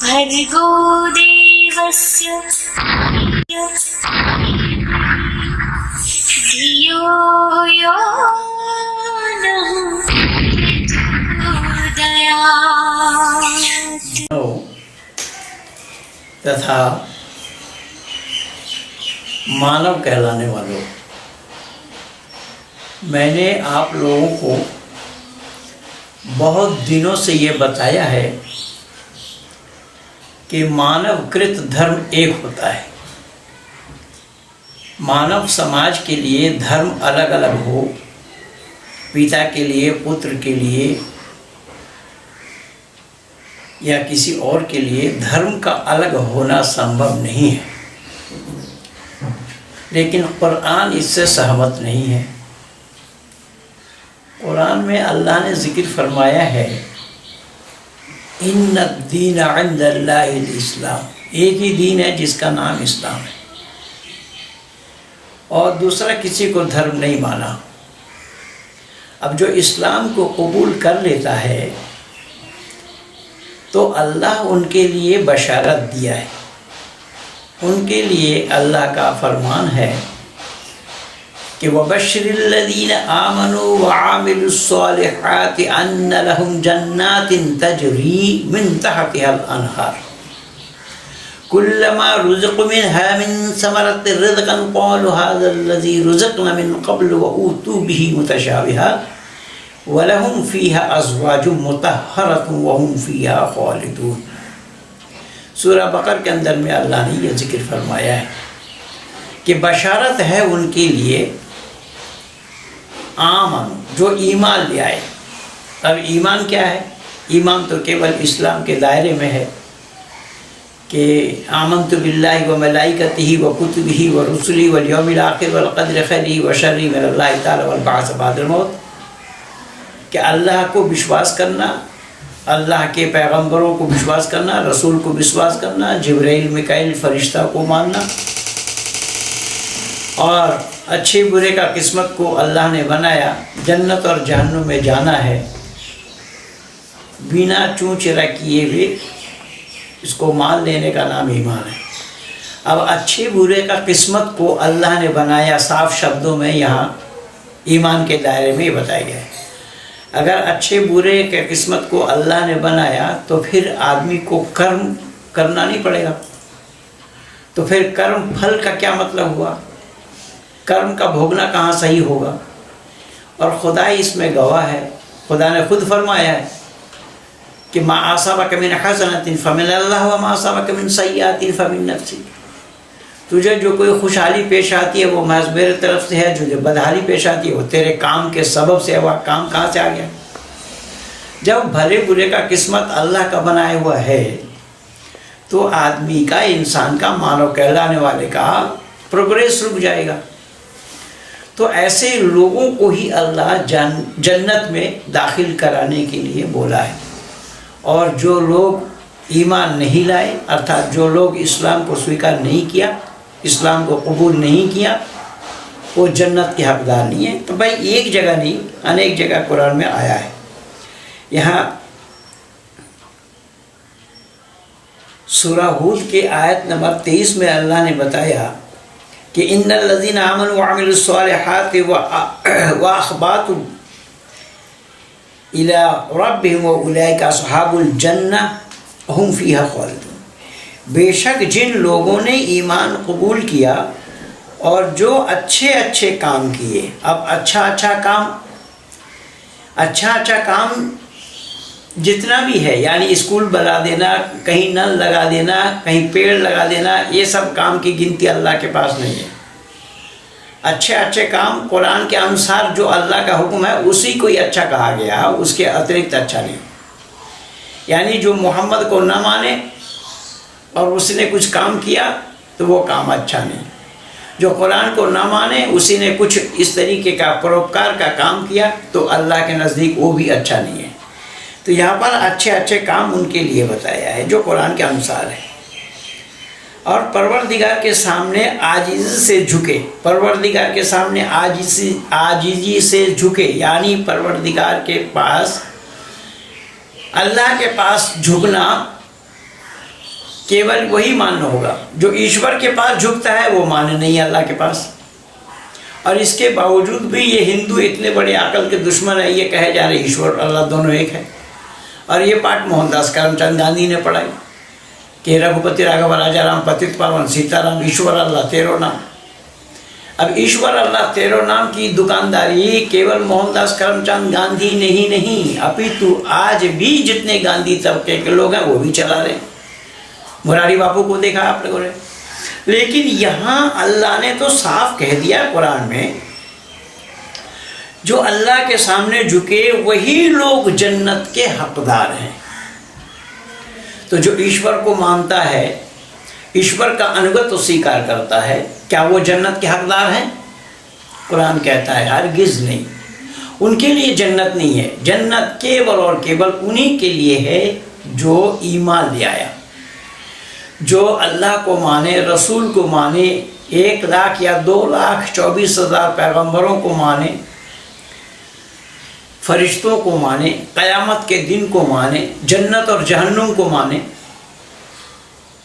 भर्गो देवस्य धियो यो नः प्रचोदयात्। तथा मानव कहलाने वालों, मैंने आप लोगों को बहुत दिनों से ये बताया है कि मानवकृत धर्म एक होता है। मानव समाज के लिए धर्म अलग अलग हो, पिता के लिए, पुत्र के लिए या किसी और के लिए धर्म का अलग होना संभव नहीं है। लेकिन कुरान इससे सहमत नहीं है। कुरान में अल्लाह ने जिक्र फरमाया है, इन्नद दीन इंदल्लाहिल इस्लाम, एक ही दीन है जिसका नाम इस्लाम है, और दूसरा किसी को धर्म नहीं माना। अब जो इस्लाम को कबूल कर लेता है तो अल्लाह उनके लिए बशारत दिया है। उनके लिए अल्लाह का फरमान है कि वबश्शिरिल्लज़ीन आमनू व आमिलुस्सॉलिहाति अन्न लहुम जन्नातिन तजरी मिन तहतिहल अनहार कुल्लमा रुज़िक़ू मिनहा मिन समरतिर रिज़क़न क़ालू हाज़ाल्लज़ी रुज़िक़ना मिन क़ब्लु व ऊतू बिही मुतशाबिहा व लहुम फ़ीहा अज़वाजुम मुतहहरतुन व हुम फ़ीहा ख़ालिदून। सूरह बकर के अंदर में अल्लाह ने यह जिक्र फरमाया है कि बशारत है उनके लिए आमन, जो ईमान ले आए। अब ईमान क्या है? ईमान तो केवल इस्लाम के दायरे में है कि आमन्तु बिल्लाहि व मलाइकतिही व कुतुबिही व रुसुलिही वल यौमिल आखिर वल क़द्रि खैरिही व शर्रिही मिनल्लाहि तआला वल बअस बअदल मौत, कि अल्लाह को विश्वास करना, अल्लाह के पैगंबरों को विश्वास करना, रसूल को विश्वास करना, जिब्राइल मिकाइल फरिश्ता को मानना, और अच्छे बुरे का किस्मत को अल्लाह ने बनाया, जन्नत और जहन्नुम में जाना है बिना चूं-चिरा किए हुए, इसको मान लेने का नाम ईमान है। अब अच्छे बुरे का किस्मत को अल्लाह ने बनाया, साफ शब्दों में यहाँ ईमान के दायरे में बताया गया है। अगर अच्छे बुरे के किस्मत को अल्लाह ने बनाया तो फिर आदमी को कर्म करना नहीं पड़ेगा। तो फिर कर्म फल का क्या मतलब हुआ? कर्म का भोगना कहाँ सही होगा? और खुदा इसमें गवाह है। खुदा ने खुद फरमाया है कि मा असाबक मिन हसनतिन फमिनल्लाह व मा असाबक मिन सय्यतिन फमिन नफ्सिक, तुझे जो कोई खुशहाली पेश आती है वो महज मेरे तरफ से है, जो बदहाली पेश आती है वो तेरे काम के सबब से है। वह काम कहाँ से आ गया? जब भले बुरे का किस्मत अल्लाह का बनाया हुआ है तो आदमी का, इंसान का, मानव कहलाने वाले का प्रोग्रेस रुक जाएगा। तो ऐसे लोगों को ही अल्लाह जन्नत में दाखिल कराने के लिए बोला है। और जो लोग ईमान नहीं लाए, अर्थात जो लोग इस्लाम को स्वीकार नहीं किया, इस्लाम को कबूल नहीं किया, वो जन्नत के हकदार नहीं है। तो भाई एक जगह नहीं, अनेक जगह कुरान में आया है। यहाँ सूरह हूद के आयत नंबर 23 में अल्लाह ने बताया कि इन्नल्लज़ीना आमनू व अमिलुस्सॉलिहाति व अख़बातु इला रब्बिहिम व उलाइका अस्हाबुल जन्नह हुम फ़ीहा ख़ालिदून। बेशक जिन लोगों ने ईमान कबूल किया और जो अच्छे अच्छे काम किए, अब अच्छा अच्छा काम जितना भी है, यानी स्कूल बना देना, कहीं नल लगा देना, कहीं पेड़ लगा देना, ये सब काम की गिनती अल्लाह के पास नहीं है। अच्छे अच्छे काम कुरान के अनुसार जो अल्लाह का हुक्म है उसी को ही अच्छा कहा गया, उसके अतिरिक्त अच्छा नहीं। यानी जो मोहम्मद को न माने और उसने कुछ काम किया तो वो काम अच्छा नहीं। जो कुरान को न माने, उसी ने कुछ इस तरीके का परोपकार का काम किया तो अल्लाह के नज़दीक वो भी अच्छा नहीं है। तो यहाँ पर अच्छे अच्छे काम उनके लिए बताया है जो कुरान के अनुसार है। और परवरदिगार के सामने आजिज़ी से झुके, परवरदिगार के सामने आजिज़ी से झुके, यानी परवरदिगार के पास, अल्लाह के पास झुकना केवल वही मान्य होगा। जो ईश्वर के पास झुकता है वो मान्य नहीं है अल्लाह के पास। और इसके बावजूद भी ये हिंदू इतने बड़े अकल के दुश्मन है, ये कहे जा रहे ईश्वर अल्लाह दोनों एक है। और ये पाठ मोहनदास करमचंद गांधी ने पढ़ाई कि रघुपति राघव राजा राम पतित पावन सीताराम ईश्वर अल्लाह तेरो नाम। अब ईश्वर अल्लाह तेरो नाम की दुकानदारी केवल मोहनदास करमचंद गांधी ने ही नहीं, अपितु आज भी जितने गांधी तबके के लोग हैं वो भी चला रहे हैं। मुरारी बापू को देखा आप लोगों ने। लेकिन यहाँ अल्लाह ने तो साफ कह दिया कुरान में, जो अल्लाह के सामने झुके वही लोग जन्नत के हकदार हैं। तो जो ईश्वर को मानता है, ईश्वर का अनुगत स्वीकार करता है, क्या वो जन्नत के हकदार हैं? कुरान कहता है हरगिज़ नहीं, उनके लिए जन्नत नहीं है। जन्नत केवल और केवल उन्हीं के लिए है जो ईमान ले आया, जो अल्लाह को माने, रसूल को माने, 1 लाख या 2,24,000 पैगंबरों को माने, फरिश्तों को माने, क़यामत के दिन को माने, जन्नत और जहन्नुम को माने।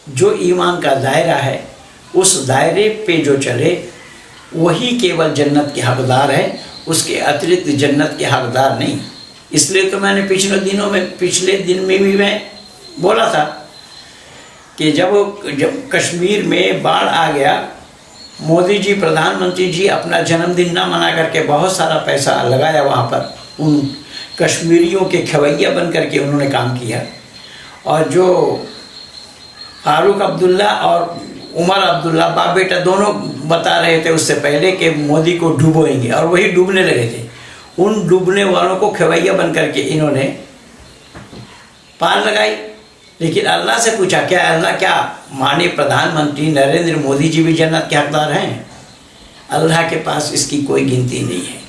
जो ईमान का दायरा है उस दायरे पे जो चले वही केवल जन्नत के हकदार है, उसके अतिरिक्त जन्नत के हकदार नहीं। इसलिए तो मैंने पिछले दिन में भी मैं बोला था कि जब कश्मीर में बाढ़ आ गया, मोदी जी प्रधानमंत्री जी अपना जन्मदिन ना मना करके बहुत सारा पैसा लगाया वहाँ पर, उन कश्मीरियों के खवैया बन करके उन्होंने काम किया। और जो फारूक अब्दुल्ला और उमर अब्दुल्ला बाप बेटा दोनों बता रहे थे उससे पहले कि मोदी को डुबोएंगे, और वही डूबने लगे थे। उन डूबने वालों को खवैया बन करके इन्होंने पार लगाई। लेकिन अल्लाह से पूछा, क्या अल्लाह क्या माननीय प्रधानमंत्री नरेंद्र मोदी जी भी जन्नत के हकदार हैं? अल्लाह के पास इसकी कोई गिनती नहीं है।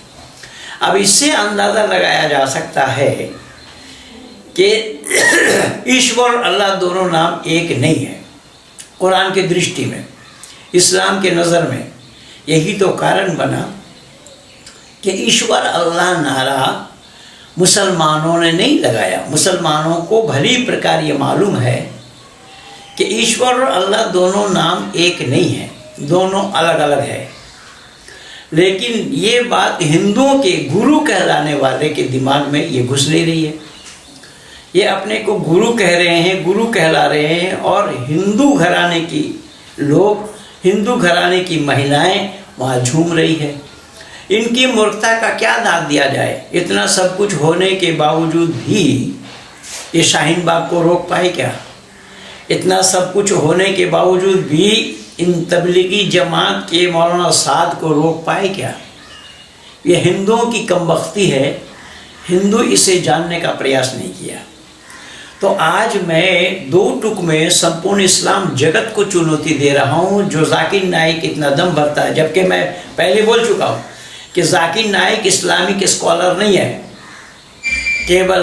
अब इससे अंदाज़ा लगाया जा सकता है कि ईश्वर अल्लाह दोनों नाम एक नहीं है कुरान की दृष्टि में, इस्लाम के नज़र में। यही तो कारण बना कि ईश्वर अल्लाह नारा मुसलमानों ने नहीं लगाया। मुसलमानों को भली प्रकार ये मालूम है कि ईश्वर और अल्लाह दोनों नाम एक नहीं है, दोनों अलग अलग है। लेकिन ये बात हिंदुओं के गुरु कहलाने वाले के दिमाग में ये घुस नहीं रही है। ये अपने को गुरु कह रहे हैं, गुरु कहला रहे हैं, और हिंदू घराने की लोग, हिंदू घराने की महिलाएं वहाँ झूम रही है। इनकी मूर्खता का क्या दाग दिया जाए? इतना सब कुछ होने के बावजूद भी ये शाहीन बाग को रोक पाए क्या? इतना सब कुछ होने के बावजूद भी इन तबलीगी जमात के मौलाना साद को रोक पाए क्या? ये हिंदुओं की कमबख्ती है, हिंदू इसे जानने का प्रयास नहीं किया। तो आज मैं 2 टुक में संपूर्ण इस्लाम जगत को चुनौती दे रहा हूँ, जो जाकिर नाइक इतना दम भरता है। जबकि मैं पहले बोल चुका हूँ कि जाकिर नाइक इस्लामिक स्कॉलर नहीं है, केवल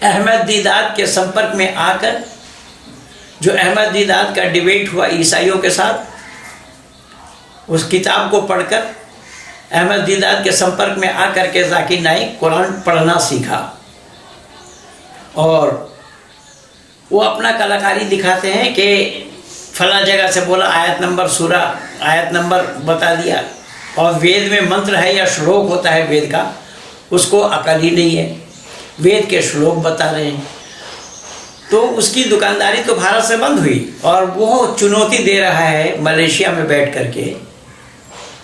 अहमद दीदात के संपर्क में आकर, जो अहमद दीदात का डिबेट हुआ ईसाइयों के साथ, उस किताब को पढ़कर अहमद दीदात के संपर्क में आकर के जाकिर नाइक कुरान पढ़ना सीखा। और वो अपना कलाकारी दिखाते हैं कि फला जगह से बोला, आयत नंबर, सूरा आयत नंबर बता दिया, और वेद में मंत्र है या श्लोक होता है वेद का, उसको अकल ही नहीं है, वेद के श्लोक बता रहे हैं। तो उसकी दुकानदारी तो भारत से बंद हुई, और वो चुनौती दे रहा है मलेशिया में बैठ करके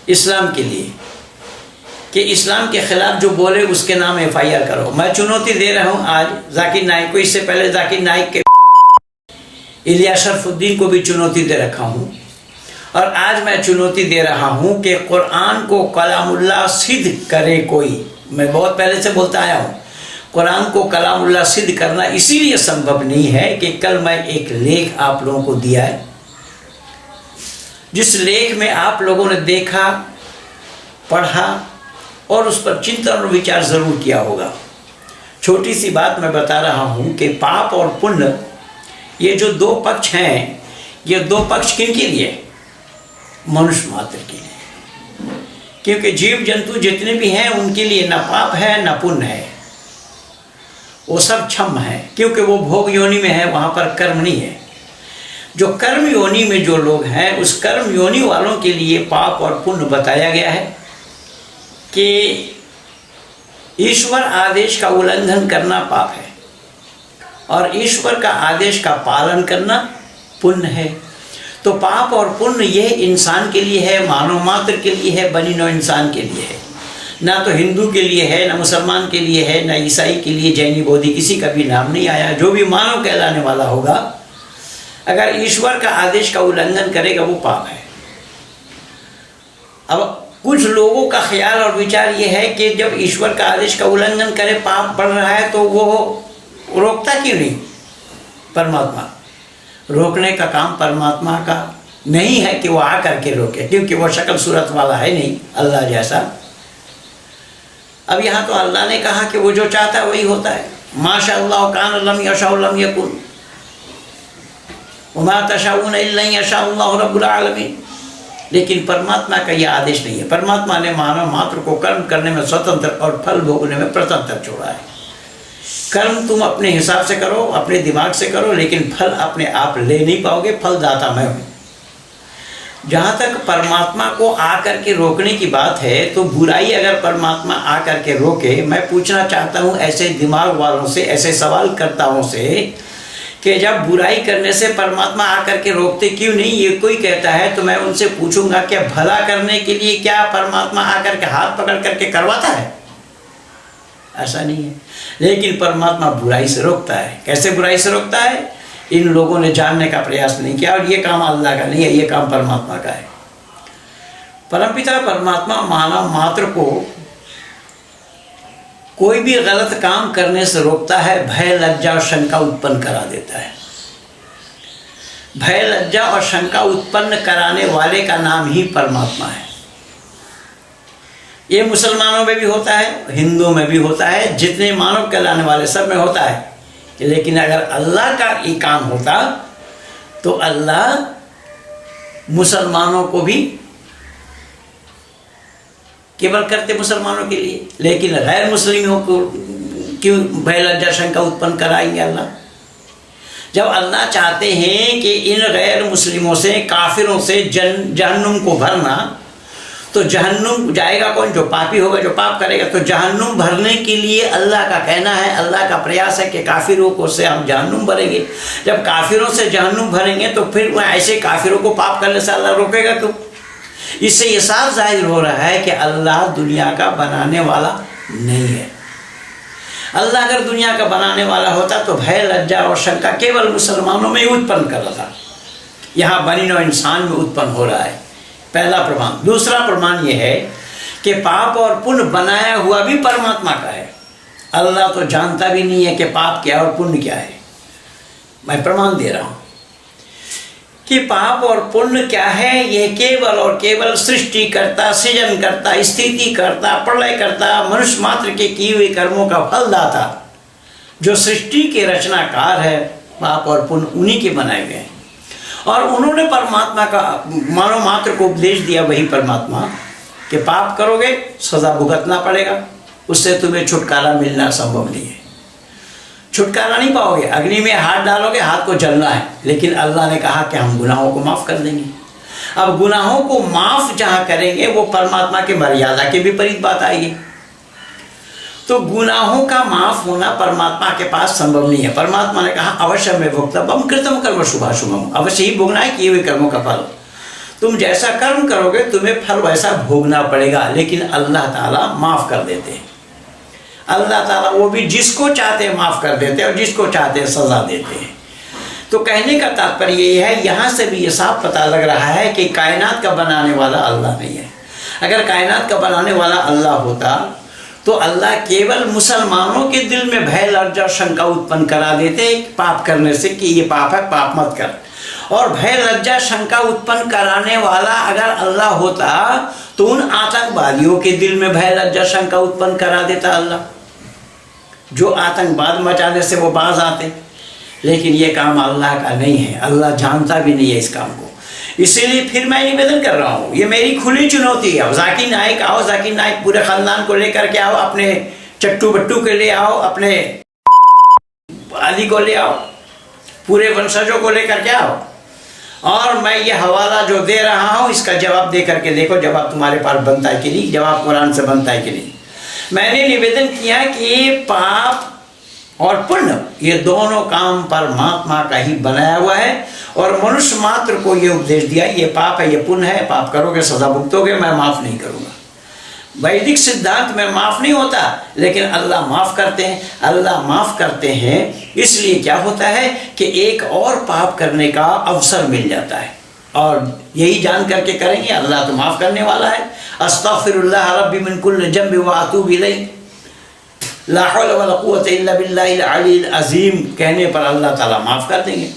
इस्लाम के लिए कि इस्लाम के ख़िलाफ़ जो बोले उसके नाम FIR करो। मैं चुनौती दे रहा हूँ आज जाकिर नाइक को। इससे पहले जाकिर नाइक के इलिया शरफुद्दीन को भी चुनौती दे रखा हूँ, और आज मैं चुनौती दे रहा हूँ कि कुरान को कलामुल्लाह सिद्ध करे कोई। मैं बहुत पहले से बोलता आया हूँ, कुरान को कलामुल्लाह सिद्ध करना इसीलिए संभव नहीं है कि कल मैं एक लेख आप लोगों को दिया है, जिस लेख में आप लोगों ने देखा, पढ़ा और उस पर चिंतन और विचार ज़रूर किया होगा। छोटी सी बात मैं बता रहा हूँ कि पाप और पुण्य, ये जो 2 पक्ष हैं, ये दो पक्ष किनके लिए? मनुष्य मात्र के लिए। क्योंकि जीव जंतु जितने भी हैं उनके लिए न पाप है न पुण्य है, वो सब क्षम है, क्योंकि वो भोग योनि में है, वहाँ पर कर्म नहीं है। जो कर्म योनि में जो लोग हैं, उस कर्म योनि वालों के लिए पाप और पुण्य बताया गया है कि ईश्वर आदेश का उल्लंघन करना पाप है और ईश्वर का आदेश का पालन करना पुण्य है। तो पाप और पुण्य यह इंसान के लिए है, मानव मात्र के लिए है, बनी नौ इंसान के लिए है। ना तो हिंदू के लिए है, ना मुसलमान के लिए है, ना ईसाई के लिए, जैनी बौद्धि, किसी का भी नाम नहीं आया। जो भी मानव कहलाने वाला होगा, अगर ईश्वर का आदेश का उल्लंघन करेगा वो पाप है। अब कुछ लोगों का ख्याल और विचार ये है कि जब ईश्वर का आदेश का उल्लंघन करे, पाप बढ़ रहा है, तो वो रोकता क्यों नहीं? परमात्मा रोकने का काम परमात्मा का नहीं है कि वो आ करके रोके, क्योंकि वो शक्ल सूरत वाला है नहीं अल्लाह जैसा। अब यहाँ तो अल्लाह ने कहा कि वो जो चाहता है वही होता है। माशाअल्लाह कान लम यशाउ लम यकुन वमा तशाऊन इल्ला यशाअल्लाहु रब्बुल आलमीन। लेकिन परमात्मा का यह आदेश नहीं है। परमात्मा ने मानव मात्र को कर्म करने में स्वतंत्र और फल भोगने में प्रतंत्र छोड़ा है। कर्म तुम अपने हिसाब से करो, अपने दिमाग से करो, लेकिन फल अपने आप ले नहीं पाओगे। फल दाता मैं हूँ। जहाँ तक परमात्मा को आकर के रोकने की बात है, तो बुराई अगर परमात्मा आकर के रोके, मैं पूछना चाहता हूँ ऐसे दिमाग वालों से, ऐसे सवाल करताओं से कि जब बुराई करने से परमात्मा आकर के रोकते क्यों नहीं? ये कोई कहता है तो मैं उनसे पूछूंगा, क्या भला करने के लिए क्या परमात्मा आकर के हाथ पकड़ करके करवाता है? ऐसा नहीं है। लेकिन परमात्मा बुराई से रोकता है। कैसे बुराई से रोकता है? इन लोगों ने जानने का प्रयास नहीं किया, और ये काम अल्लाह का नहीं है, ये काम परमात्मा का है। परमपिता परमात्मा मानव मात्र को कोई भी गलत काम करने से रोकता है, भय लज्जा और शंका उत्पन्न करा देता है। भय लज्जा और शंका उत्पन्न कराने वाले का नाम ही परमात्मा है। ये मुसलमानों में भी होता है, हिंदुओं में भी होता है, जितने मानव कहलाने वाले सब में होता है। लेकिन अगर अल्लाह का ये काम होता तो अल्लाह मुसलमानों को भी केवल करते मुसलमानों के लिए, लेकिन गैर मुस्लिमों को क्यों भय लज्जा शंका उत्पन्न कराएंगे अल्लाह? जब अल्लाह चाहते हैं कि इन गैर मुस्लिमों से, काफिरों से जहन्नुम को भरना, तो जहन्नुम जाएगा कौन? जो पापी होगा, जो पाप करेगा। तो जहन्नुम भरने के लिए अल्लाह का कहना है, अल्लाह का प्रयास है कि काफिरों को से हम जहन्नुम भरेंगे। जब काफिरों से जहन्नुम भरेंगे तो फिर ऐसे काफिरों को पाप करने से अल्लाह रोकेगा क्यों? इससे ये साफ जाहिर हो रहा है कि अल्लाह दुनिया का बनाने वाला नहीं है। अल्लाह अगर दुनिया का बनाने वाला होता तो भय लज्जा और शंका केवल मुसलमानों में ही उत्पन्न कर रहा था। यहाँ बनी नौ इंसान में उत्पन्न हो रहा है, पहला प्रमाण। दूसरा प्रमाण यह है कि पाप और पुण्य बनाया हुआ भी परमात्मा का है। अल्लाह तो जानता भी नहीं है कि पाप क्या और पुण्य क्या है। मैं प्रमाण दे रहा हूँ कि पाप और पुण्य क्या है। ये केवल और केवल सृष्टि करता, सृजन करता, स्थिति करता, प्रलय करता, मनुष्य मात्र के किए हुए कर्मों का फल दाता, जो सृष्टि के रचनाकार है, पाप और पुण्य उन्हीं के बनाए गए हैं। और उन्होंने परमात्मा का मानव मात्र को उपदेश दिया, वही परमात्मा, कि पाप करोगे सजा भुगतना पड़ेगा, उससे तुम्हें छुटकारा मिलना संभव नहीं है। छुटकारा नहीं पाओगे, अग्नि में हाथ डालोगे, हाथ को जलना है। लेकिन अल्लाह ने कहा कि हम गुनाहों को माफ़ कर देंगे। अब गुनाहों को माफ़ जहाँ करेंगे वो परमात्मा के मर्यादा के विपरीत बात आएगी। तो गुनाहों का माफ़ होना परमात्मा के पास संभव नहीं है। परमात्मा ने कहा अवश्य में भोक्तव्यम कृतम कर्म शुभाशुभम, अवश्य ही भोगना है किए हुए कर्मों का फल। तुम जैसा कर्म करोगे तुम्हें फल वैसा भोगना पड़ेगा। लेकिन अल्लाह ताला माफ़ कर देते हैं। अल्लाह ताला वो भी जिसको चाहते हैं माफ़ कर देते हैं और जिसको चाहते हैं सज़ा देते हैं। तो कहने का तात्पर्य ये है, यहाँ से भी ये साफ पता लग रहा है कि कायनात का बनाने वाला अल्लाह नहीं है। अगर कायनात का बनाने वाला अल्लाह होता तो अल्लाह केवल मुसलमानों के दिल में भय लज्जा शंका उत्पन्न करा देते पाप करने से कि ये पाप है, पाप मत कर। और भय लज्जा शंका उत्पन्न कराने वाला अगर अल्लाह होता तो उन आतंकवादियों के दिल में भय लज्जा शंका उत्पन्न करा देता अल्लाह, जो आतंकवाद मचाने से वो बाज आते। लेकिन ये काम अल्लाह का नहीं है, अल्लाह जानता भी नहीं है इस काम को। इसीलिए फिर मैं निवेदन कर रहा हूँ, ये मेरी खुली चुनौती है। जाकिर नाइक आओ, जाकिर नाइक पूरे खानदान को लेकर के आओ, अपने चट्टू बट्टू के ले आओ, अपने आदि को ले आओ, पूरे वंशजों को लेकर के आओ, और मैं ये हवाला जो दे रहा हूँ इसका जवाब दे करके देखो, जवाब तुम्हारे पास बनता है कि नहीं, जवाब कुरान से बनता है कि नहीं। मैंने निवेदन किया कि पाप और पुण्य ये दोनों काम परमात्मा का ही बनाया हुआ है, और मनुष्य मात्र को ये उपदेश दिया, ये पाप है, ये पुण्य है, पाप करोगे सजा भुगतोगे, मैं माफ नहीं करूँगा। वैदिक सिद्धांत में माफ नहीं होता, लेकिन अल्लाह माफ करते हैं। अल्लाह माफ करते हैं इसलिए क्या होता है कि एक और पाप करने का अवसर मिल जाता है, और यही जान करके करेंगे अल्लाह तो माफ करने वाला है। अस्तगफिरुल्लाह रब्बी मिन कुल्लि ज़ंबि व अतूबु इलैह, ला हौला वला कुव्वता इल्ला बिल्लाहिल अलील अज़ीम कहने पर अल्लाह ताला माफ कर देंगे।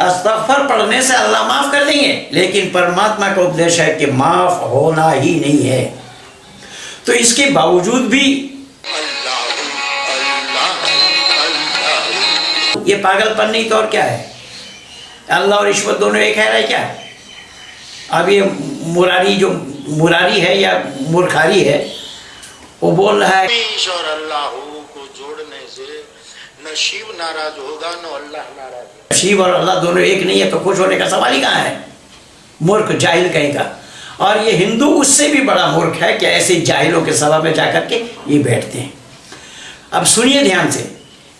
अस्तगफर पढ़ने से अल्लाह माफ कर देंगे, लेकिन परमात्मा का उपदेश है कि माफ होना ही नहीं है। तो इसके बावजूद भी ये पागलपन नहीं तो और क्या है? अल्लाह और ईश्वर दोनों एक है क्या? अब ये मुरारी जो मुरारी है या मूर्खारी है, वो बोल रहा है ईश्वर अल्लाह को जोड़ने से न शिव नाराज होगा न अल्लाह नाराज। शिव और अल्लाह दोनों एक नहीं है तो खुश होने का सवाल ही कहाँ है? मूर्ख जाहिल कहेगा। और ये हिंदू उससे भी बड़ा मूर्ख है कि ऐसे जाहिलों के सभा में जाकर के ये बैठते हैं। अब सुनिए ध्यान से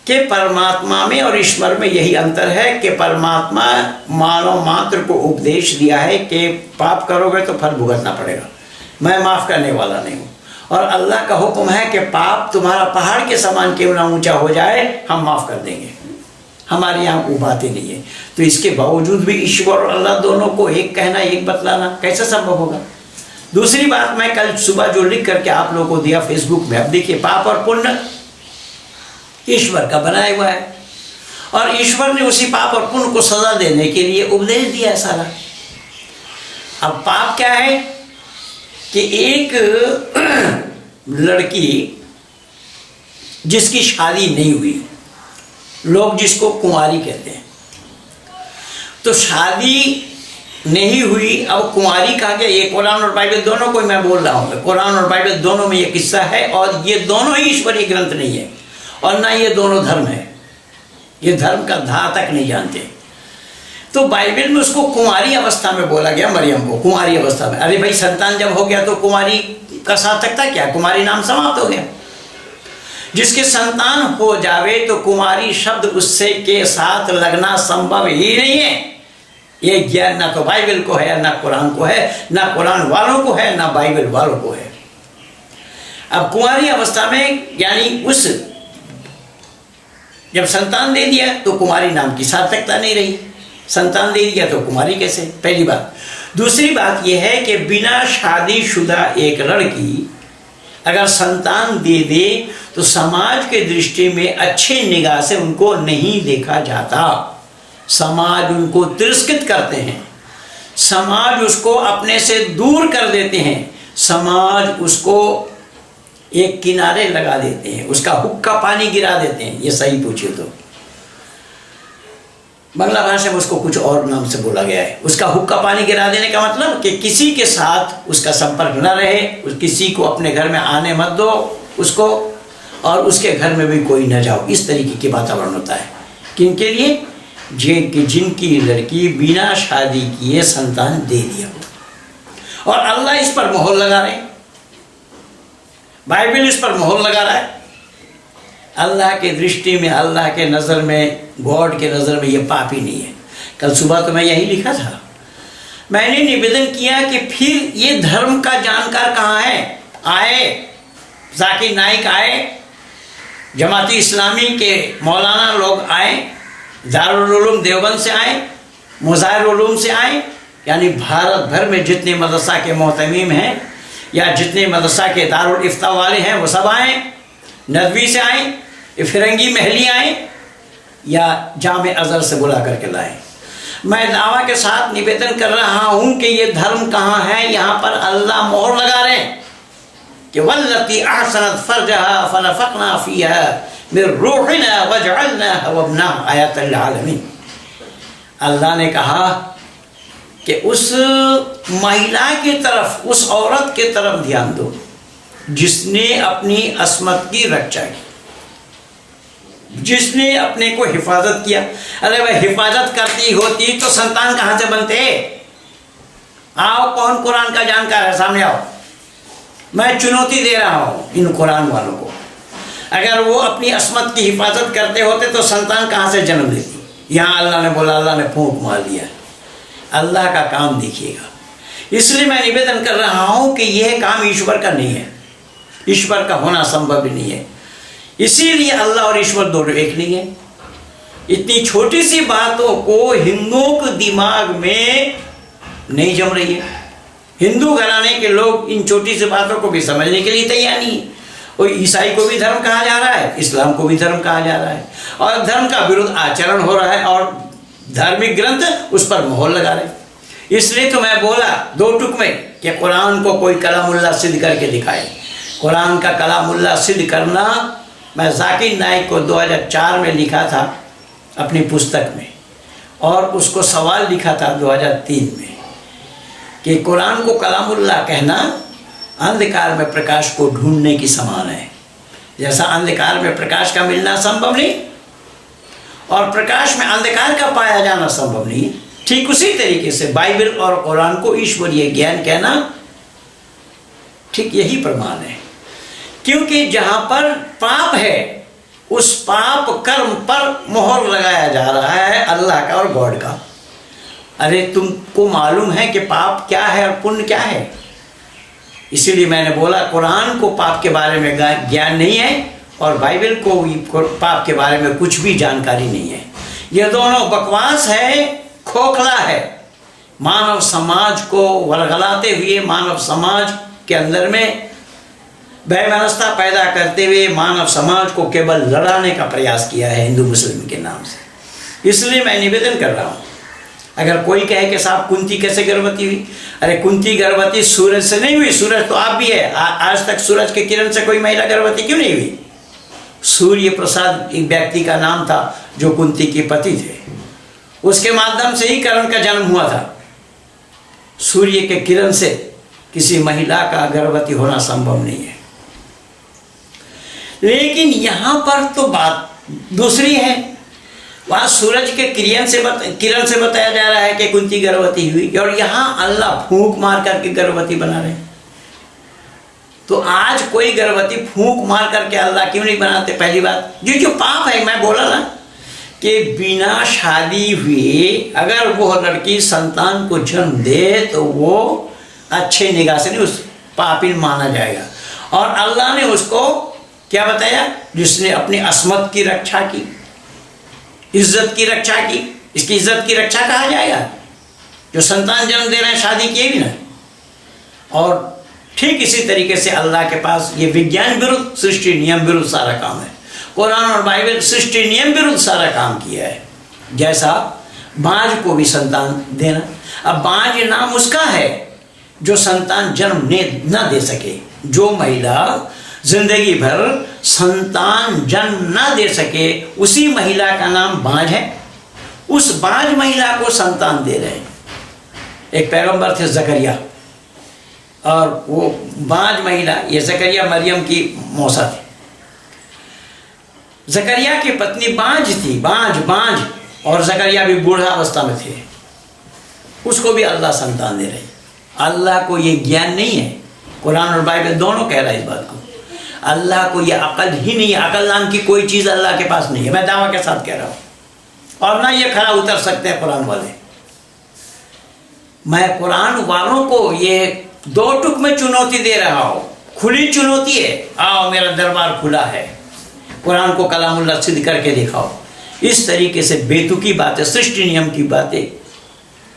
कि परमात्मा में और ईश्वर में यही अंतर है कि परमात्मा मानव मात्र को उपदेश दिया है कि पाप करोगे तो फल भुगतना पड़ेगा, मैं माफ़ करने वाला नहीं हूँ। और अल्लाह का हुक्म है कि पाप तुम्हारा पहाड़ के समान क्यों ना ऊंचा हो जाए, हम माफ़ कर देंगे। हमारे यहाँ वो बातें नहीं है। तो इसके बावजूद भी ईश्वर और अल्लाह दोनों को एक कहना, एक बतलाना कैसे संभव होगा? दूसरी बात, मैं कल सुबह जो लिख करके आप लोगों को दिया फेसबुक में, अब देखिए पाप और पुण्य ईश्वर का बनाया हुआ है, और ईश्वर ने उसी पाप और पुण्य को सजा देने के लिए उपदेश दिया है सारा। अब पाप क्या है कि एक लड़की जिसकी शादी नहीं हुई, लोग जिसको कुंवारी कहते हैं, तो शादी नहीं हुई, अब कुंवारी कहा गया। ये कुरान और बाइबल दोनों को मैं बोल रहा हूँ, कुरान और बाइबल दोनों में ये किस्सा है, और ये दोनों ही ईश्वरीय ग्रंथ नहीं है, और ना ये दोनों धर्म है, ये धर्म का धा तक नहीं जानते। तो बाइबल में उसको कुंवारी अवस्था में बोला गया, मरियम को कुंवारी अवस्था में। अरे भाई, संतान जब हो गया तो कुंवारी का सार्थकता क्या? कुंवारी नाम समाप्त हो गया। जिसके संतान हो जावे तो कुंवारी शब्द उससे के साथ लगना संभव ही नहीं है। ये ज्ञान ना तो बाइबल को है, ना कुरान को है, ना कुरान वालों को है, ना बाइबल वालों को है। अब कुंवारी अवस्था में यानी उस जब संतान दे दिया तो कुंवारी नाम की सार्थकता नहीं रही, संतान दे दिया तो कुंवारी कैसे? पहली बात। दूसरी बात यह है कि बिना शादीशुदा एक लड़की अगर संतान दे दे तो समाज के दृष्टि में अच्छे निगाह से उनको नहीं देखा जाता, समाज उनको तिरस्कृत करते हैं, समाज उसको अपने से दूर कर देते हैं, समाज उसको एक किनारे लगा देते हैं, उसका हुक्का पानी गिरा देते हैं। ये सही पूछिए तो बांग्ला भाषा में उसको कुछ और नाम से बोला गया है। उसका हुक्का पानी गिरा देने का मतलब कि किसी के साथ उसका संपर्क न रहे, किसी को अपने घर में आने मत दो उसको, और उसके घर में भी कोई न जाओ, इस तरीके की वातावरण होता है। किनके लिए? जिनकी लड़की बिना शादी किए संतान दे दिया हो। और अल्लाह इस पर मोहर लगा रहे, बाइबल इस पर मोहर लगा रहा है। अल्लाह के दृष्टि में, अल्लाह के नज़र में, गॉड के नज़र में ये पाप ही नहीं है। कल सुबह तो मैं यही लिखा था, मैंने निवेदन किया कि फिर ये धर्म का जानकार कहाँ है? आए जाकिर नाइक आए, जमाती इस्लामी के मौलाना लोग आए, दारुल उलूम देवबंद से आए, मुज़ाहिर उलूम से आए, यानी भारत भर में जितने मदरसा के मोहतमीम हैं या जितने मदरसा के दारुल इफ्ता वाले हैं वो सब आए, नदवी से आए, फिरंगी महली आए, या जामे अज़हर से बुला करके लाए। मैं दावा के साथ निवेदन कर रहा हूँ कि ये धर्म कहाँ है? यहाँ पर अल्लाह मोहर लगा रहे हैं कि वल्लती अहसनत फरजहा फनफखना फीहा मिन रूहिना वजअलनाहा वब्ना आयतल आलमीन। अल्लाह ने कहा कि उस महिला की तरफ, उस औरत की तरफ ध्यान दो जिसने अपनी अस्मत की रक्षा की, जिसने अपने को हिफाजत किया। अरे वह हिफाजत करती होती तो संतान कहां से बनते? आओ, कौन कुरान का जानकार है, सामने आओ। मैं चुनौती दे रहा हूं इन कुरान वालों को। अगर वो अपनी अस्मत की हिफाजत करते होते तो संतान कहां से जन्म लेती? यहां अल्लाह ने बोला, अल्लाह ने फूंक मार दिया। अल्लाह का काम देखिएगा। इसलिए मैं निवेदन कर रहा हूं कि यह काम ईश्वर का नहीं है, ईश्वर का होना संभव भी नहीं है। इसीलिए अल्लाह और ईश्वर दोनों एक नहीं है। इतनी छोटी सी बातों को हिंदुओं के दिमाग में नहीं जम रही है। हिंदू घराने के लोग इन छोटी सी बातों को भी समझने के लिए तैयार नहीं है। और ईसाई को भी धर्म कहा जा रहा है, इस्लाम को भी धर्म कहा जा रहा है, और धर्म का विरुद्ध आचरण हो रहा है, और धार्मिक ग्रंथ उस पर मोहर लगा रहे। इसलिए तो मैं बोला दो टुक में कि कुरान को कोई कलामुल्ला सिद्ध करके दिखाए। कुरान का कलामुल्ला सिद्ध करना मैं जाकिर नाइक को 2004 में लिखा था अपनी पुस्तक में, और उसको सवाल लिखा था 2003 में कि कुरान को कलामुल्ला कहना अंधकार में प्रकाश को ढूंढने की समान है। जैसा अंधकार में प्रकाश का मिलना संभव नहीं और प्रकाश में अंधकार का पाया जाना संभव नहीं, ठीक उसी तरीके से बाइबल और कुरान को ईश्वरीय ज्ञान कहना ठीक यही प्रमाण है। क्योंकि जहां पर पाप है उस पाप कर्म पर मोहर लगाया जा रहा है अल्लाह का और गॉड का। अरे तुमको मालूम है कि पाप क्या है और पुण्य क्या है? इसीलिए मैंने बोला कुरान को पाप के बारे में ज्ञान नहीं है और बाइबल को पाप के बारे में कुछ भी जानकारी नहीं है। ये दोनों बकवास है, खोखला है। मानव समाज को वरगलाते हुए, मानव समाज के अंदर में वैमनस्यता पैदा करते हुए मानव समाज को केवल लड़ाने का प्रयास किया है हिंदू मुस्लिम के नाम से। इसलिए मैं निवेदन कर रहा हूँ, अगर कोई कहे कि साहब कुंती कैसे गर्भवती हुई, अरे कुंती गर्भवती सूरज से नहीं हुई, सूरज तो आप भी है। आज तक सूरज के किरण से कोई महिला गर्भवती क्यों नहीं हुई? सूर्य प्रसाद एक व्यक्ति का नाम था जो कुंती के पति थे, उसके माध्यम से ही कर्ण का जन्म हुआ था। सूर्य के किरण से किसी महिला का गर्भवती होना संभव नहीं है। लेकिन यहां पर तो बात दूसरी है। वहां सूरज के किरण से बताया जा रहा है कि कुंती गर्भवती हुई, और यहां अल्लाह फूंक मार करके गर्भवती बना रहे हैं। तो आज कोई गर्भवती फूंक मार करके अल्लाह क्यों नहीं बनाते? पहली बात, ये जो पाप है, मैं बोला ना कि बिना शादी हुए अगर वो लड़की संतान को जन्म दे तो वो अच्छे निगाह से नहीं उस पापिन माना जाएगा। और अल्लाह ने उसको क्या बताया? जिसने अपनी अस्मत की रक्षा की, इज्जत की रक्षा की, इसकी इज्जत की रक्षा कहा जाएगा जो संतान जन्म दे रहे हैं, शादी किए भी ना। और ठीक इसी तरीके से अल्लाह के पास ये विज्ञान विरुद्ध, सृष्टि नियम विरुद्ध सारा काम है। कुरान और बाइबल सृष्टि नियम विरुद्ध सारा काम किया है। जैसा बाज को भी संतान देना, अब बाज नाम उसका है जो संतान जन्म न दे सके। जो महिला जिंदगी भर संतान जन्म न दे सके उसी महिला का नाम बाज है। उस बाज महिला को संतान दे रहे हैं। एक पैगंबर थे जकरिया, और वो बाज महिला, ये जकरिया मरियम की मौसा थी। जकरिया की पत्नी बाज थी, बाज, और जकरिया भी बूढ़ा अवस्था में थे। उसको भी अल्लाह संतान दे रहे। अल्लाह को ये ज्ञान नहीं है। कुरान और बाइबल दोनों कह रहा है इस बात को। अल्लाह को ये अकल ही नहीं है। अकल नाम की कोई चीज़ अल्लाह के पास नहीं है, मैं दावा के साथ कह रहा हूँ। और ना ये खरा उतर सकते हैं कुरान वाले। मैं कुरान वालों को ये दो टुक में चुनौती दे रहा हूँ, खुली चुनौती है। आओ, मेरा दरबार खुला है, कुरान को कलामुल्लाह सिद्ध करके दिखाओ। इस तरीके से बेतुकी बातें, सृष्टि नियम की बातें,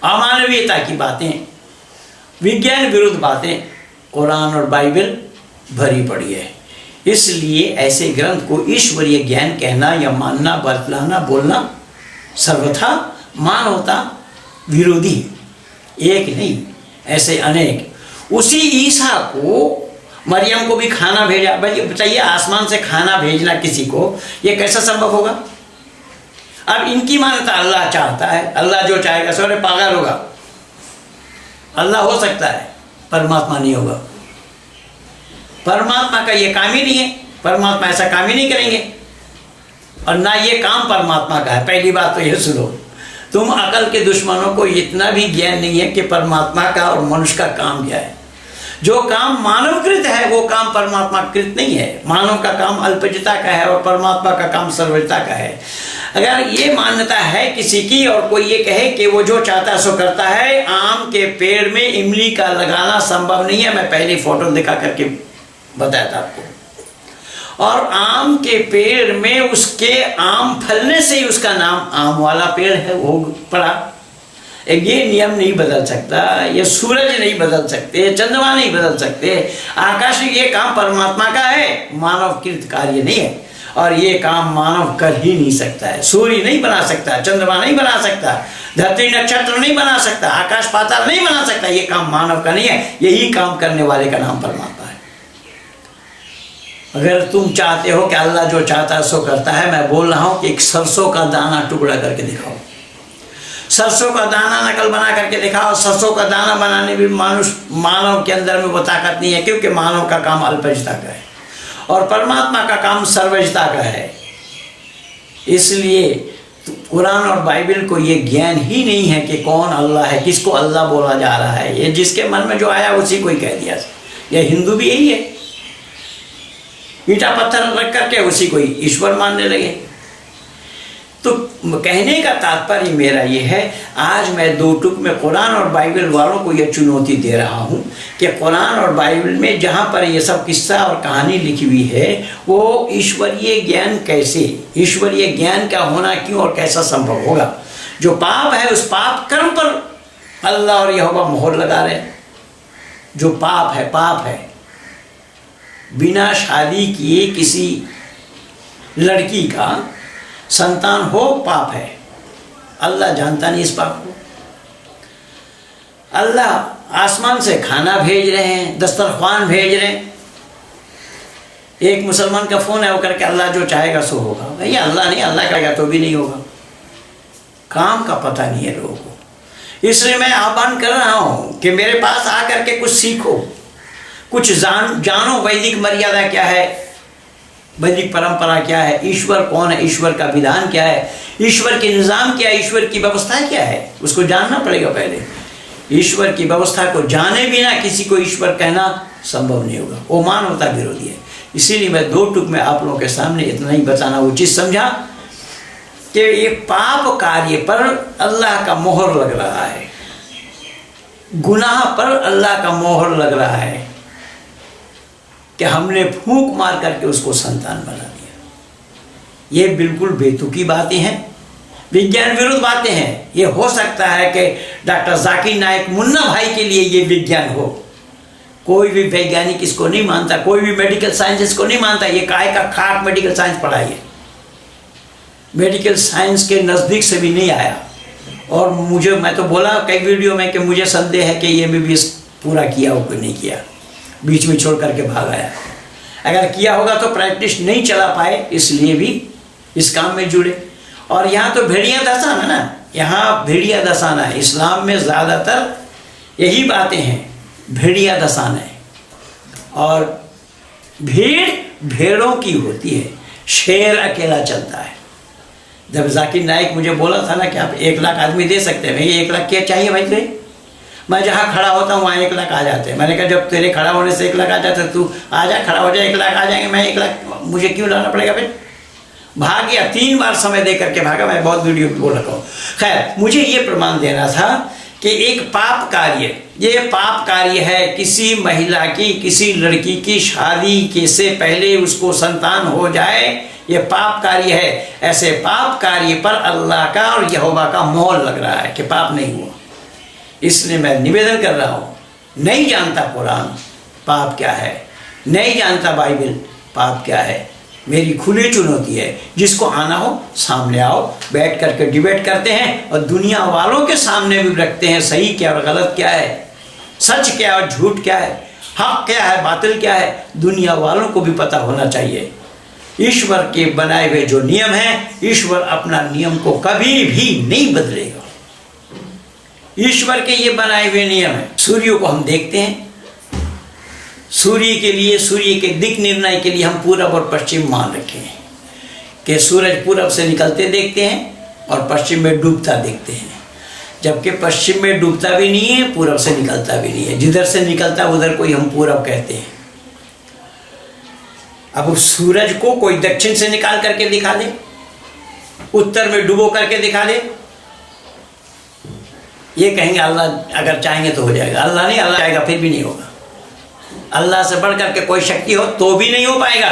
अमानवीयता की बातें, विज्ञान विरुद्ध बातें कुरान और बाइबल भरी पड़ी है। इसलिए ऐसे ग्रंथ को ईश्वरीय ज्ञान कहना या मानना, बतलाना, बोलना सर्वथा मानवता विरोधी, एक नहीं ऐसे अनेक। उसी ईसा को मरियम को भी खाना भेजा। भाई बताइए, आसमान से खाना भेजना किसी को ये कैसा संभव होगा? अब इनकी मान्यता अल्लाह चाहता है, अल्लाह जो चाहेगा, सारे पागल होगा। अल्लाह हो सकता है, परमात्मा नहीं होगा। परमात्मा का ये काम ही नहीं है, परमात्मा ऐसा काम ही नहीं करेंगे, और ना ये काम परमात्मा का है। पहली बात तो ये सुनो, तुम अकल के दुश्मनों को इतना भी ज्ञान नहीं है कि परमात्मा का और मनुष्य का काम क्या है। जो काम मानवकृत है वो काम परमात्मा कृत नहीं है। मानव का काम अल्पजता का है और परमात्मा का काम सर्वजता का है। अगर ये मान्यता है किसी की और कोई ये कहे कि वो जो चाहता है सो करता है, आम के पेड़ में इमली का लगाना संभव नहीं है। मैं पहले फोटो दिखा करके बताया था आपको। और आम के पेड़ में उसके आम फलने से ही उसका नाम आम वाला पेड़ है वो पड़ा। ये नियम नहीं बदल सकता, ये सूरज नहीं बदल सकते, चंद्रमा नहीं बदल सकते। आकाश, ये काम परमात्मा का है, मानवकृत कार्य नहीं है। और ये काम मानव कर ही नहीं सकता है। सूर्य नहीं बना सकता, चंद्रमा नहीं बना सकता, धरती नक्षत्र नहीं बना सकता, आकाश पाताल नहीं बना सकता। ये काम मानव का नहीं है, यही काम करने वाले का नाम परमात्मा है। अगर तुम चाहते हो कि अल्लाह जो चाहता है सो करता है, मैं बोल रहा हूं कि एक सरसों का दाना टुकड़ा करके दिखाओ, सरसों का दाना नकल बना करके दिखाओ। सरसों का दाना बनाने भी मानव के अंदर में वो ताकत नहीं है, क्योंकि मानव का काम अल्पजता का है और परमात्मा का काम सर्वजता का है। इसलिए कुरान और बाइबल को ये ज्ञान ही नहीं है कि कौन अल्लाह है, किसको अल्लाह बोला जा रहा है। ये जिसके मन में जो आया उसी को ही कह दिया। ये हिंदू भी यही है, ईटा पत्थर रख करके उसी को ही ईश्वर मानने लगे। तो कहने का तात्पर्य मेरा ये है, आज मैं दो टुक में कुरान और बाइबल वालों को यह चुनौती दे रहा हूँ कि कुरान और बाइबल में जहाँ पर ये सब किस्सा और कहानी लिखी हुई है वो ईश्वरीय ज्ञान कैसे, ईश्वरीय ज्ञान का होना क्यों और कैसा संभव होगा। जो पाप है उस पाप कर्म पर अल्लाह और यहोवा मोहर लगा रहे हैं। जो पाप है, बिना शादी किए किसी लड़की का संतान हो पाप है। अल्लाह जानता नहीं इस पाप को। अल्लाह आसमान से खाना भेज रहे हैं, दस्तरख्वान भेज रहे हैं। एक मुसलमान का फोन है वो करके अल्लाह जो चाहेगा सो होगा। भैया अल्लाह नहीं, अल्लाह कहेगा तो भी नहीं होगा। काम का पता नहीं है लोगों को। इसलिए मैं आह्वान कर रहा हूँ कि मेरे पास आकर के कुछ सीखो, कुछ जानो। वैदिक मर्यादा क्या है, वैदिक परंपरा क्या है, ईश्वर कौन है, ईश्वर का विधान क्या है, ईश्वर के निज़ाम क्या है, ईश्वर की व्यवस्था क्या है, उसको जानना पड़ेगा पहले। ईश्वर की व्यवस्था को जाने बिना किसी को ईश्वर कहना संभव नहीं होगा, वो मानवता विरोधी है। इसीलिए मैं दो टुक में आप लोगों के सामने इतना ही बताना उचित समझा कि ये पाप कार्य पर अल्लाह का मोहर लग रहा है, गुनाह पर अल्लाह का मोहर लग रहा है कि हमने फूंक मार करके उसको संतान बना दिया। ये बिल्कुल बेतुकी बातें हैं, विज्ञान विरुद्ध बातें हैं। ये हो सकता है कि डॉक्टर जाकिर नाइक मुन्ना भाई के लिए ये विज्ञान हो। कोई भी वैज्ञानिक इसको नहीं मानता, कोई भी मेडिकल साइंस इसको नहीं मानता। ये काय का खाक मेडिकल साइंस पढ़ा है, मेडिकल साइंस के नज़दीक से भी नहीं आया। और मैं तो बोला कई वीडियो में कि मुझे संदेह है कि ये MBBS पूरा किया हो कि नहीं किया, बीच में छोड़ करके भाग आया। अगर किया होगा तो प्रैक्टिस नहीं चला पाए, इसलिए भी इस काम में जुड़े। और यहाँ तो भेड़िया दसाना ना, यहाँ भेड़िया दसाना है। इस्लाम में ज़्यादातर यही बातें हैं, भेड़िया दसाना है। और भीड़ भेड़ों की होती है, शेर अकेला चलता है। जब जाकिर नाइक मुझे बोला था ना कि आप 1 लाख आदमी दे सकते हैं, भाई 1 लाख क्या चाहिए भाई तुझे? मैं जहाँ खड़ा होता हूँ वहाँ 1 लाख आ जाते हैं। मैंने कहा जब तेरे खड़ा होने से 1 लाख आ जाते, तू आ जा, खड़ा हो जाए, 1 लाख आ जाएंगे। मैं 1 लाख मुझे क्यों लाना पड़ेगा भाई? भाग गया, 3 बार समय दे करके भागा। मैं बहुत वीडियो बोल रखा हूँ। खैर, मुझे ये प्रमाण देना था कि एक पाप कार्य, ये पाप कार्य है किसी महिला की, किसी लड़की की शादी के से पहले उसको संतान हो जाए, ये पाप कार्य है। ऐसे पाप कार्य पर अल्लाह का और यहोवा का मोहर लग रहा है कि पाप नहीं हुआ। इसलिए मैं निवेदन कर रहा हूँ, नहीं जानता कुरान पाप क्या है, नहीं जानता बाइबल पाप क्या है, मेरी खुली चुनौती है। जिसको आना हो सामने आओ, बैठ करके डिबेट करते हैं और दुनिया वालों के सामने भी रखते हैं सही क्या और गलत क्या है, सच क्या और झूठ क्या है। हक क्या है, बातिल क्या है, दुनिया वालों को भी पता होना चाहिए। ईश्वर के बनाए हुए जो नियम हैं, ईश्वर अपना नियम को कभी भी नहीं बदलेगा। ईश्वर के ये बनाए हुए नियम हैं। सूर्य को हम देखते हैं, सूर्य के लिए, सूर्य के दिक निर्णय के लिए हम पूरब और पश्चिम मान रखे हैं कि सूरज पूरब से निकलते देखते हैं और पश्चिम में डूबता देखते हैं, जबकि पश्चिम में डूबता भी नहीं है, पूरब से निकलता भी नहीं है। जिधर से निकलता उधर को ही हम पूरब कहते हैं। अब उस सूरज को कोई दक्षिण से निकाल करके दिखा दे, उत्तर में डुबो करके दिखा दे, ये कहेंगे अल्लाह अगर चाहेंगे तो हो जाएगा। अल्लाह नहीं, अल्लाह चाहेगा फिर भी नहीं होगा। अल्लाह से बढ़ करके कोई शक्ति हो तो भी नहीं हो पाएगा।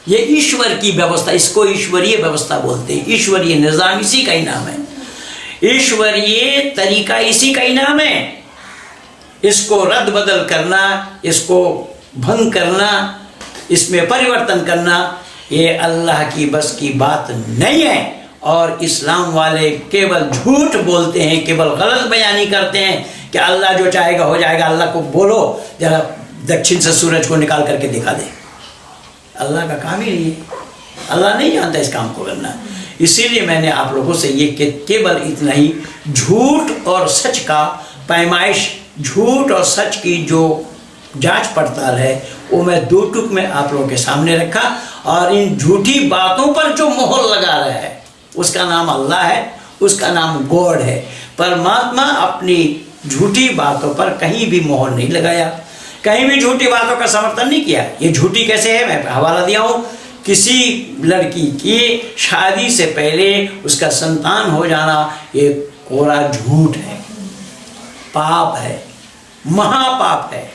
ये ईश्वर की व्यवस्था, इसको ईश्वरीय व्यवस्था बोलते हैं। ईश्वरीय निजाम इसी का ही नाम है, ईश्वरीय तरीका इसी का ही नाम है। इसको रद्द बदल करना, इसको भंग करना, इसमें परिवर्तन करना, ये अल्लाह की बस की बात नहीं है। और इस्लाम वाले केवल झूठ बोलते हैं, केवल गलत बयानी करते हैं कि अल्लाह जो चाहेगा हो जाएगा। अल्लाह को बोलो जरा दक्षिण से सूरज को निकाल करके दिखा दे, अल्लाह का काम ही नहीं है। अल्लाह नहीं जानता इस काम को करना। इसीलिए मैंने आप लोगों से ये केवल इतना ही, झूठ और सच का पैमाइश, झूठ और सच की जो जांच पड़ताल है वो मैं दो टुक में आप लोगों के सामने रखा। और इन झूठी बातों पर जो मोहर लगा रहा है उसका नाम अल्लाह है, उसका नाम गॉड है। परमात्मा अपनी झूठी बातों पर कहीं भी मोहर नहीं लगाया, कहीं भी झूठी बातों का समर्थन नहीं किया। ये झूठी कैसे है, मैं हवाला दिया हूँ। किसी लड़की की शादी से पहले उसका संतान हो जाना ये कोरा झूठ है, पाप है, महापाप है।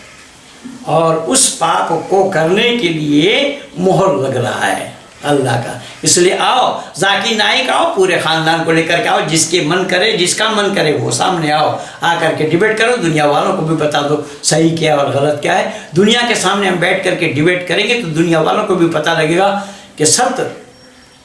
और उस पाप को करने के लिए मोहर लग रहा है अल्लाह का। इसलिए आओ जाकिर नाइक, आओ पूरे खानदान को लेकर के आओ, जिसके मन करे, जिसका मन करे वो सामने आओ, आकर के डिबेट करो। दुनिया वालों को भी बता दो सही क्या और गलत क्या है। दुनिया के सामने हम बैठ करके डिबेट करेंगे तो दुनिया वालों को भी पता लगेगा कि सत्य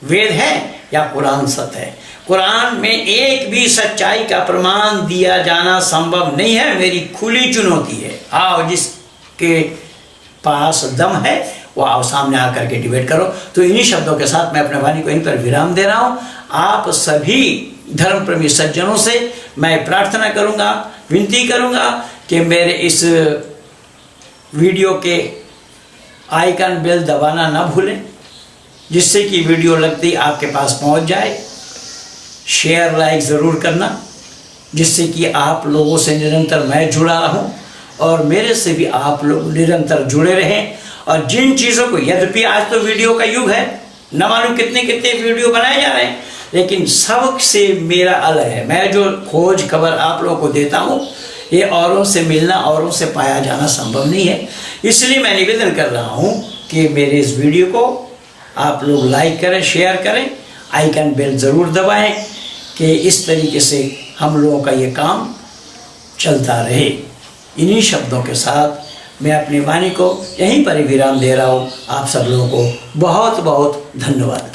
वेद है या कुरान सत्य है। कुरान में एक भी सच्चाई का प्रमाण दिया जाना संभव नहीं है। मेरी खुली चुनौती है, आओ जिसके पास दम है वो आओ सामने आकर के डिबेट करो। तो इन्हीं शब्दों के साथ मैं अपने वाणी को यहीं पर विराम दे रहा हूँ। आप सभी धर्म प्रेमी सज्जनों से मैं प्रार्थना करूँगा, विनती करूँगा कि मेरे इस वीडियो के आइकन बेल दबाना ना भूलें, जिससे कि वीडियो लगते ही आपके पास पहुँच जाए। शेयर लाइक ज़रूर करना, जिससे कि आप लोगों से निरंतर मैं जुड़ा रहूँ और मेरे से भी आप लोग निरंतर जुड़े रहें। और जिन चीज़ों को, यद्यपि आज तो वीडियो का युग है, न मालूम कितने कितने वीडियो बनाए जा रहे हैं, लेकिन सब से मेरा अलग है। मैं जो खोज खबर आप लोगों को देता हूँ ये औरों से मिलना, औरों से पाया जाना संभव नहीं है। इसलिए मैं निवेदन कर रहा हूँ कि मेरे इस वीडियो को आप लोग लाइक करें, शेयर करें, आइकन बेल ज़रूर दबाएं कि इस तरीके से हम लोगों का ये काम चलता रहे। इन्हीं शब्दों के साथ मैं अपनी वाणी को यहीं पर ही विराम दे रहा हूँ। आप सब लोगों को बहुत बहुत धन्यवाद।